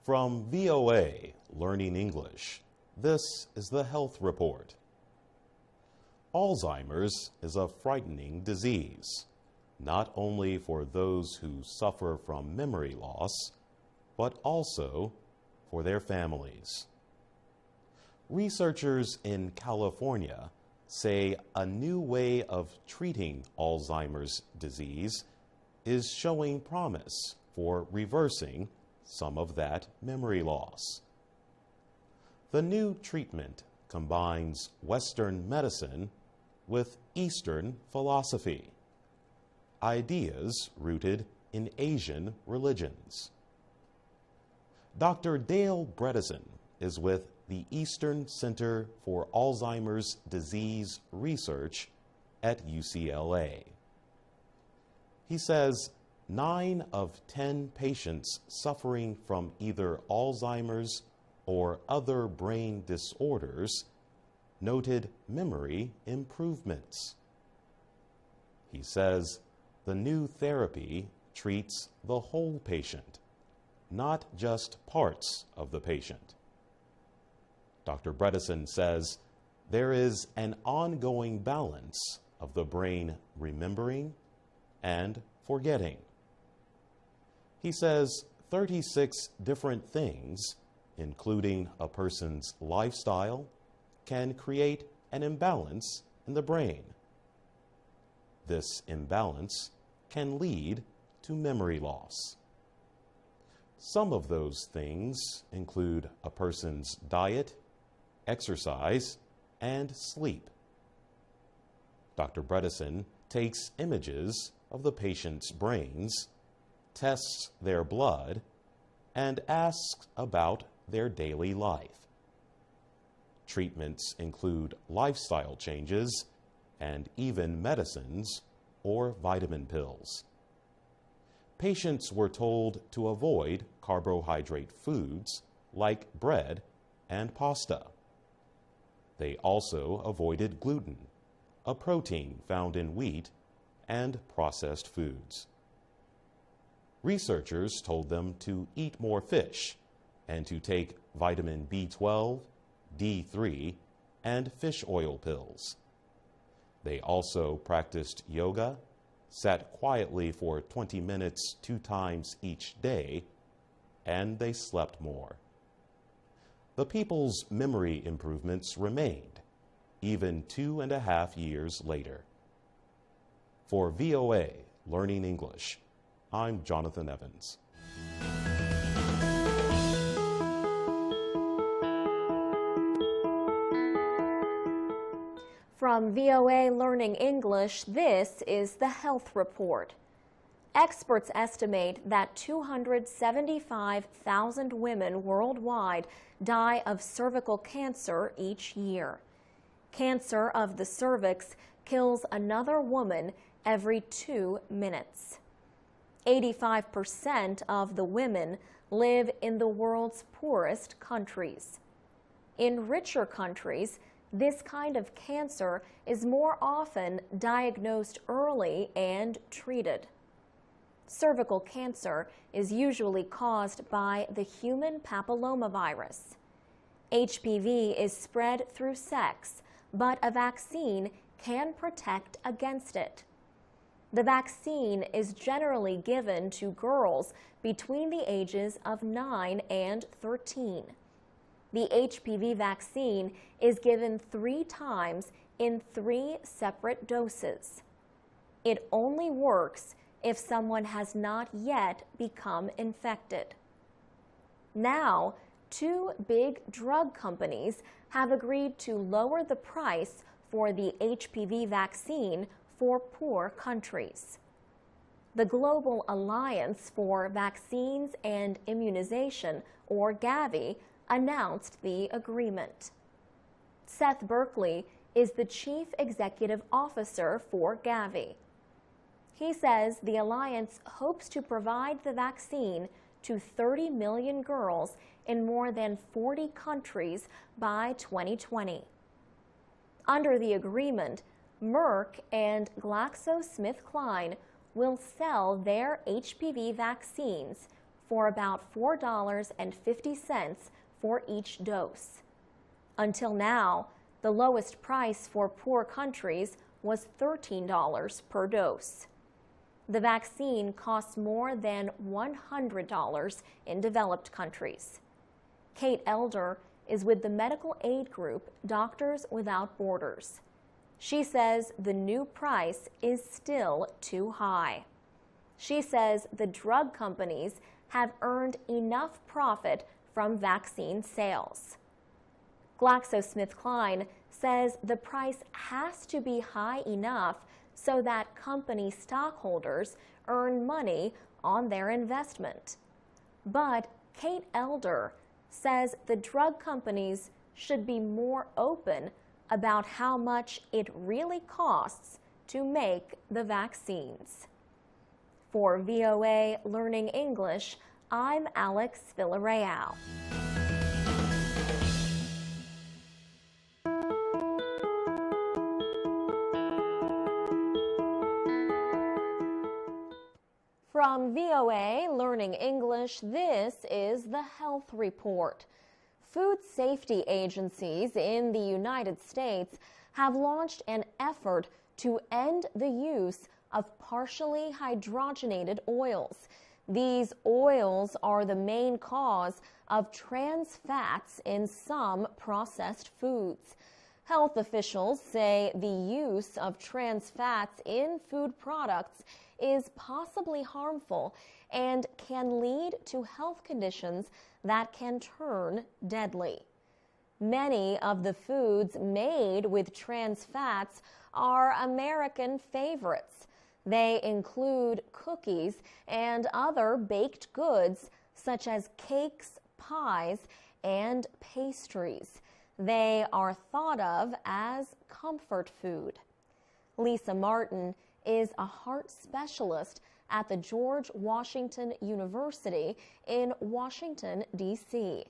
From VOA, Learning English, this is the Health Report. Alzheimer's is a frightening disease, not only for those who suffer from memory loss, but also for their families. Researchers in California say a new way of treating Alzheimer's disease is showing promise for reversing some of that memory loss. The new treatment combines Western medicine with Eastern philosophy, ideas rooted in Asian religions. Dr. Dale Bredesen is with the Eastern Center for Alzheimer's Disease Research at UCLA. He says 9 of 10 patients suffering from either Alzheimer's or other brain disorders noted memory improvements. He says the new therapy treats the whole patient, not just parts of the patient. Dr. Bredesen says there is an ongoing balance of the brain remembering and forgetting. He says 36 different things, including a person's lifestyle, can create an imbalance in the brain. This imbalance can lead to memory loss. Some of those things include a person's diet, exercise, and sleep. Dr. Bredesen takes images of the patient's brains, tests their blood, and asks about their daily life. Treatments include lifestyle changes and even medicines or vitamin pills. Patients were told to avoid carbohydrate foods like bread and pasta. They also avoided gluten, a protein found in wheat, and processed foods. Researchers told them to eat more fish and to take vitamin B12, D3, and fish oil pills. They also practiced yoga, sat quietly for 20 minutes 2 times each day, and they slept more. The people's memory improvements remained, even 2.5 years later. For VOA Learning English, I'm Jonathan Evans. From VOA Learning English, this is the Health Report. Experts estimate that 275,000 women worldwide die of cervical cancer each year. Cancer of the cervix kills another woman every 2 minutes. 85% of the women live in the world's poorest countries. In richer countries, this kind of cancer is more often diagnosed early and treated. Cervical cancer is usually caused by the human papillomavirus. HPV is spread through sex, but a vaccine can protect against it. The vaccine is generally given to girls between the ages of 9 and 13. The HPV vaccine is given 3 times in 3 separate doses. It only works if someone has not yet become infected. Now, 2 big drug companies have agreed to lower the price for the HPV vaccine for poor countries. The Global Alliance for Vaccines and Immunization, or Gavi, announced the agreement. Seth Berkley is the Chief Executive Officer for Gavi. He says the alliance hopes to provide the vaccine to 30 million girls in more than 40 countries by 2020. Under the agreement, Merck and GlaxoSmithKline will sell their HPV vaccines for about $4.50 for each dose. Until now, the lowest price for poor countries was $13 per dose. The vaccine costs more than $100 in developed countries. Kate Elder is with the medical aid group Doctors Without Borders. She says the new price is still too high. She says the drug companies have earned enough profit from vaccine sales. GlaxoSmithKline says the price has to be high enough so that company stockholders earn money on their investment. But Kate Elder says the drug companies should be more open about how much it really costs to make the vaccines. For VOA Learning English, I'm Alex Villarreal. From VOA Learning English, this is the Health Report. Food safety agencies in the United States have launched an effort to end the use of partially hydrogenated oils. These oils are the main cause of trans fats in some processed foods. Health officials say the use of trans fats in food products is possibly harmful and can lead to health conditions that can turn deadly. Many of the foods made with trans fats are American favorites. They include cookies and other baked goods such as cakes, pies, and pastries. They are thought of as comfort food. Lisa Martin is a heart specialist at the George Washington University in Washington, D.C.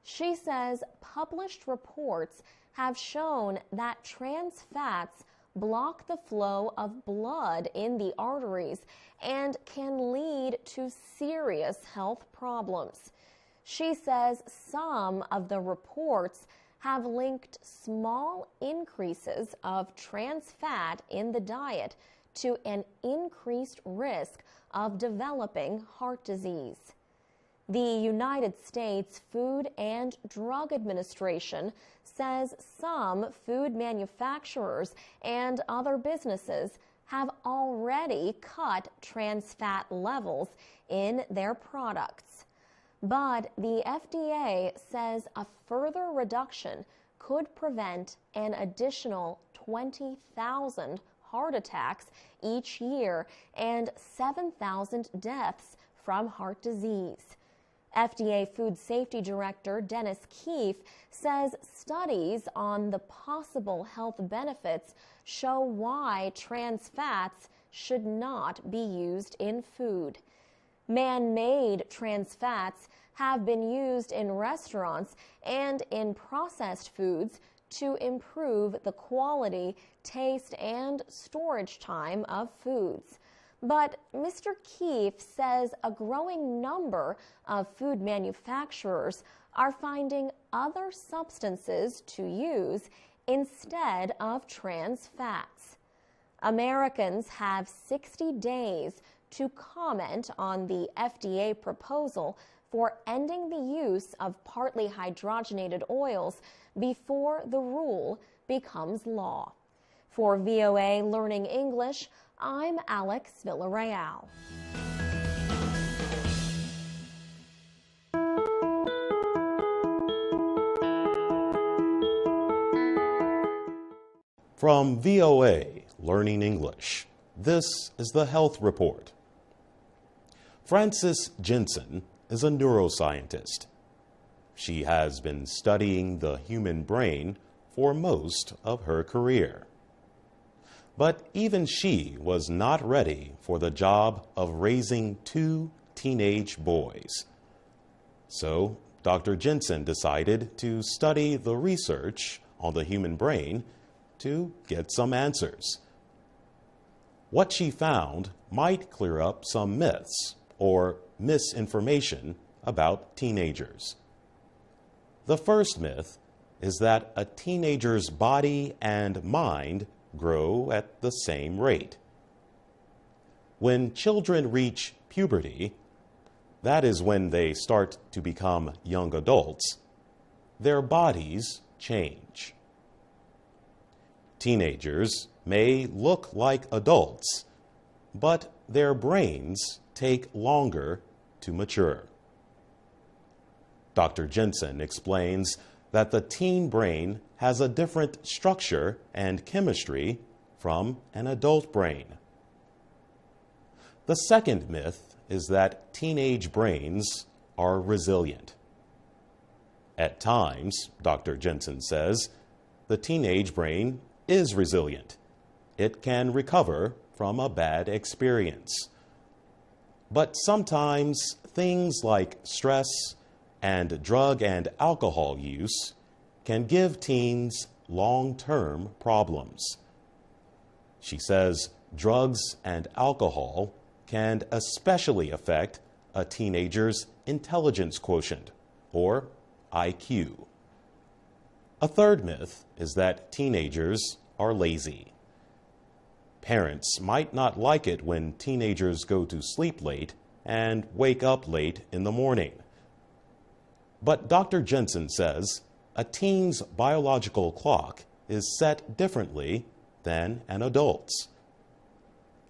She says published reports have shown that trans fats block the flow of blood in the arteries and can lead to serious health problems. She says some of the reports have linked small increases of trans fat in the diet to an increased risk of developing heart disease. The United States Food and Drug Administration says some food manufacturers and other businesses have already cut trans fat levels in their products. But the FDA says a further reduction could prevent an additional 20,000 heart attacks each year and 7,000 deaths from heart disease. FDA Food Safety Director Dennis Keefe says studies on the possible health benefits show why trans fats should not be used in food. Man-made trans fats have been used in restaurants and in processed foods to improve the quality, taste, and storage time of foods. But Mr. Keefe says a growing number of food manufacturers are finding other substances to use instead of trans fats. Americans have 60 days to comment on the FDA proposal for ending the use of partly hydrogenated oils before the rule becomes law. For VOA Learning English, I'm Alex Villarreal. From VOA Learning English, this is the Health Report. Frances Jensen is a neuroscientist. She has been studying the human brain for most of her career. But even she was not ready for the job of raising 2 teenage boys. So Dr. Jensen decided to study the research on the human brain to get some answers. What she found might clear up some myths or misinformation about teenagers. The first myth is that a teenager's body and mind grow at the same rate. When children reach puberty, that is when they start to become young adults, their bodies change. Teenagers may look like adults, but their brains take longer to mature. Dr. Jensen explains that the teen brain has a different structure and chemistry from an adult brain. The second myth is that teenage brains are resilient. At times, Dr. Jensen says, the teenage brain is resilient. It can recover from a bad experience. But sometimes things like stress and drug and alcohol use can give teens long-term problems. She says drugs and alcohol can especially affect a teenager's intelligence quotient, or IQ. A third myth is that teenagers are lazy. Parents might not like it when teenagers go to sleep late and wake up late in the morning. But Dr. Jensen says a teen's biological clock is set differently than an adult's.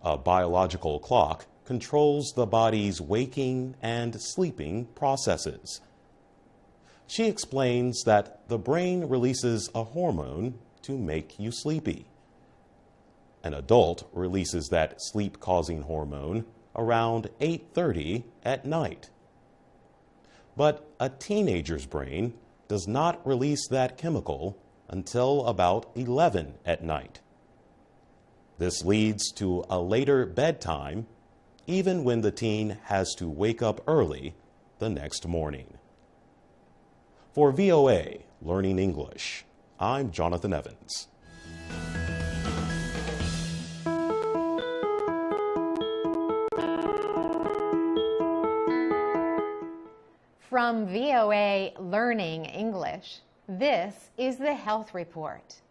A biological clock controls the body's waking and sleeping processes. She explains that the brain releases a hormone to make you sleepy. An adult releases that sleep-causing hormone around 8:30 at night. But a teenager's brain does not release that chemical until about 11 at night. This leads to a later bedtime, even when the teen has to wake up early the next morning. For VOA Learning English, I'm Jonathan Evans. From VOA Learning English, this is the Health Report.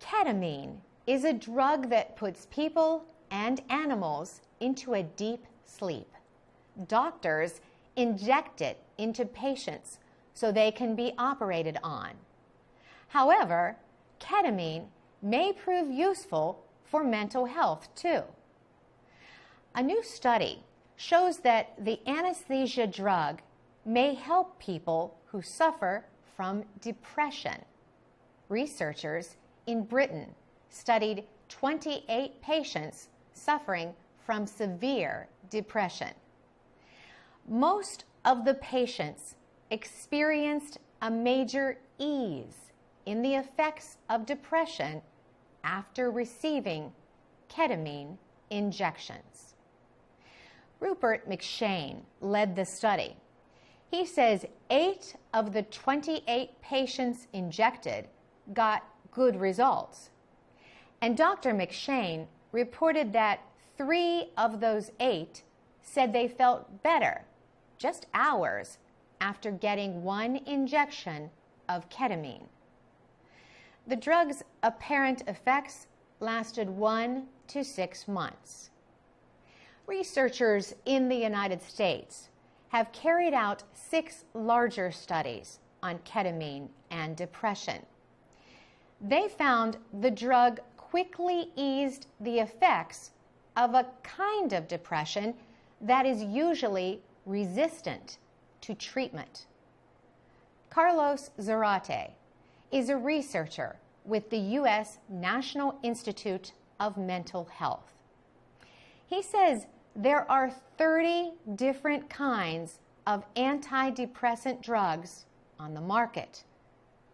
Ketamine is a drug that puts people and animals into a deep sleep. Doctors inject it into patients so they can be operated on. However, ketamine may prove useful for mental health too. A new study shows that the anesthesia drug may help people who suffer from depression. Researchers in Britain studied 28 patients suffering from severe depression. Most of the patients experienced a major ease in the effects of depression after receiving ketamine injections. Rupert McShane led the study. He says 8 of the 28 patients injected got good results. And Dr. McShane reported that 3 of those 8 said they felt better just hours after getting 1 injection of ketamine. The drug's apparent effects lasted 1 to 6 months. Researchers in the United States have carried out 6 larger studies on ketamine and depression. They found the drug quickly eased the effects of a kind of depression that is usually resistant to treatment. Carlos Zarate is a researcher with the U.S. National Institute of Mental Health. He says there are 30 different kinds of antidepressant drugs on the market.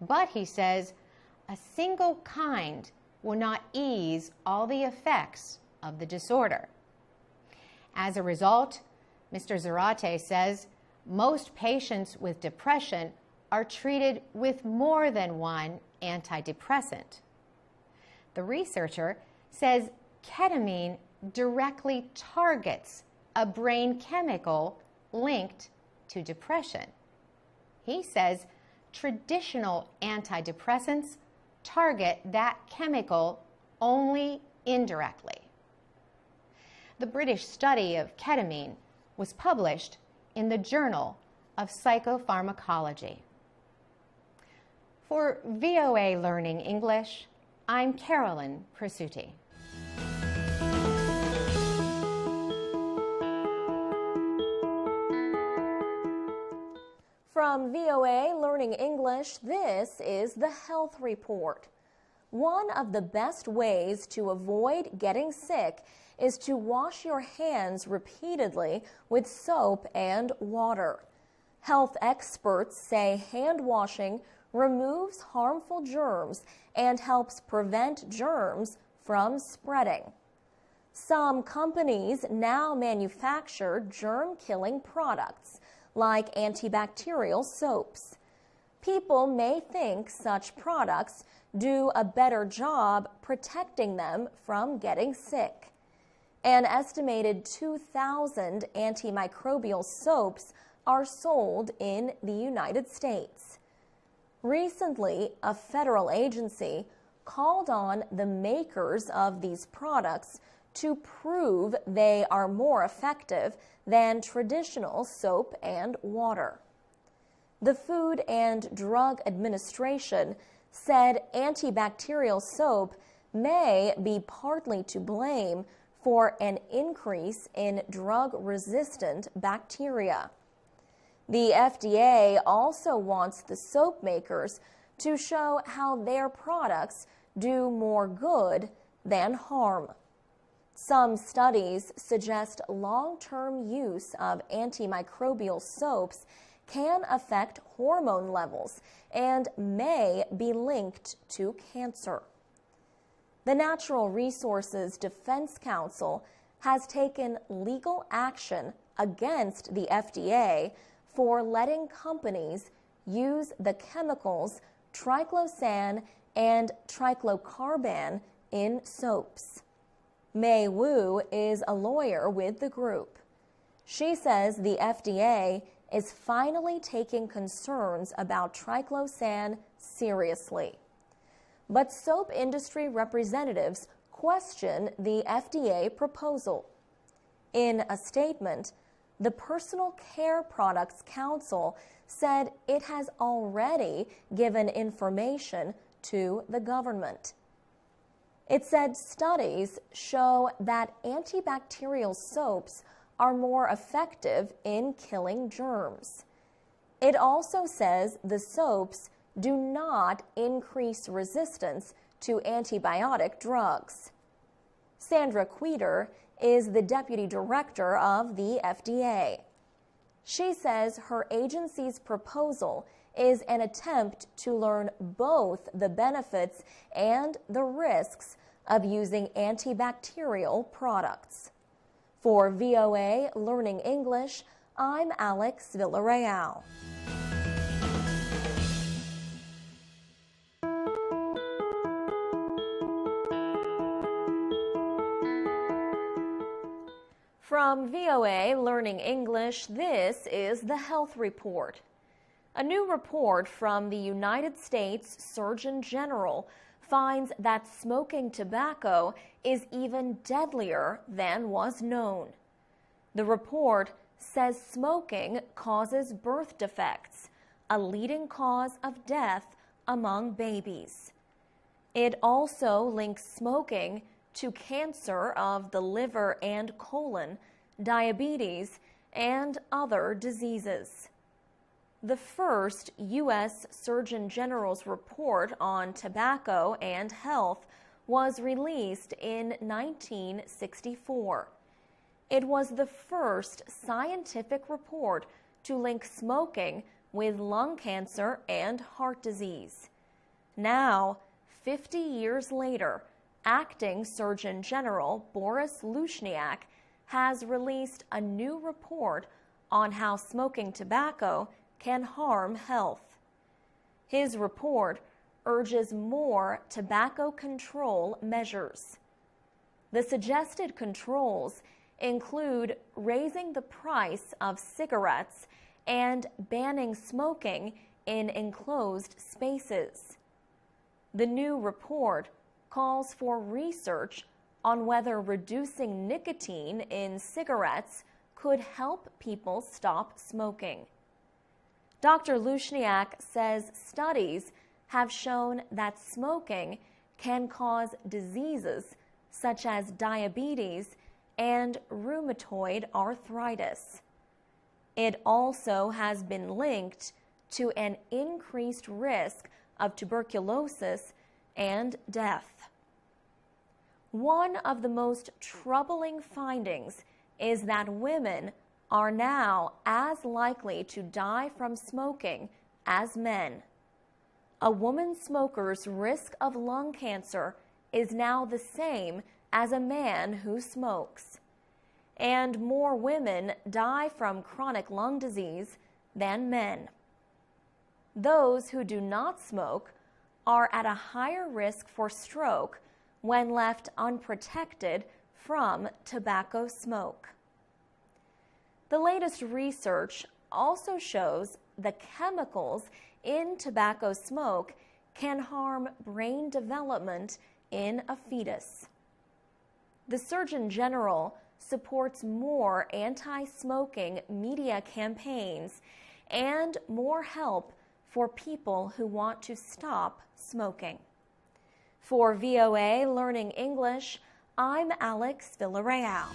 But he says a single kind will not ease all the effects of the disorder. As a result, Mr. Zarate says most patients with depression are treated with more than one antidepressant. The researcher says ketamine directly targets a brain chemical linked to depression. He says traditional antidepressants target that chemical only indirectly. The British study of ketamine was published in the Journal of Psychopharmacology. For VOA Learning English, I'm Carolyn Presutti. From VOA Learning English, this is the Health Report. One of the best ways to avoid getting sick is to wash your hands repeatedly with soap and water. Health experts say hand washing removes harmful germs and helps prevent germs from spreading. Some companies now manufacture germ-killing products like antibacterial soaps. People may think such products do a better job protecting them from getting sick. An estimated 2,000 antimicrobial soaps are sold in the United States. Recently, a federal agency called on the makers of these products to prove they are more effective than traditional soap and water. The Food and Drug Administration said antibacterial soap may be partly to blame for an increase in drug-resistant bacteria. The FDA also wants the soap makers to show how their products do more good than harm. Some studies suggest long-term use of antimicrobial soaps can affect hormone levels and may be linked to cancer. The Natural Resources Defense Council has taken legal action against the FDA for letting companies use the chemicals triclosan and triclocarban in soaps. Mei Wu is a lawyer with the group. She says the FDA is finally taking concerns about triclosan seriously. But soap industry representatives question the FDA proposal. In a statement, the Personal Care Products Council said it has already given information to the government. It said studies show that antibacterial soaps are more effective in killing germs. It also says the soaps do not increase resistance to antibiotic drugs. Sandra Queter is the deputy director of the FDA. She says her agency's proposal is an attempt to learn both the benefits and the risks of using antibacterial products. For VOA Learning English, I'm Alex Villarreal. From VOA Learning English, this is the Health Report. A new report from the United States Surgeon General finds that smoking tobacco is even deadlier than was known. The report says smoking causes birth defects, a leading cause of death among babies. It also links smoking to cancer of the liver and colon, diabetes, and other diseases. The first U.S. Surgeon General's report on tobacco and health was released in 1964. It was the first scientific report to link smoking with lung cancer and heart disease. Now, 50 years later, Acting Surgeon General Boris Lushniak has released a new report on how smoking tobacco can harm health. His report urges more tobacco control measures. The suggested controls include raising the price of cigarettes and banning smoking in enclosed spaces. The new report calls for research on whether reducing nicotine in cigarettes could help people stop smoking. Dr. Lushniak says studies have shown that smoking can cause diseases such as diabetes and rheumatoid arthritis. It also has been linked to an increased risk of tuberculosis and death. One of the most troubling findings is that women are now as likely to die from smoking as men. A woman smoker's risk of lung cancer is now the same as a man who smokes. And more women die from chronic lung disease than men. Those who do not smoke are at a higher risk for stroke when left unprotected from tobacco smoke. The latest research also shows the chemicals in tobacco smoke can harm brain development in a fetus. The Surgeon General supports more anti-smoking media campaigns and more help for people who want to stop smoking. For VOA Learning English, I'm Alex Villarreal.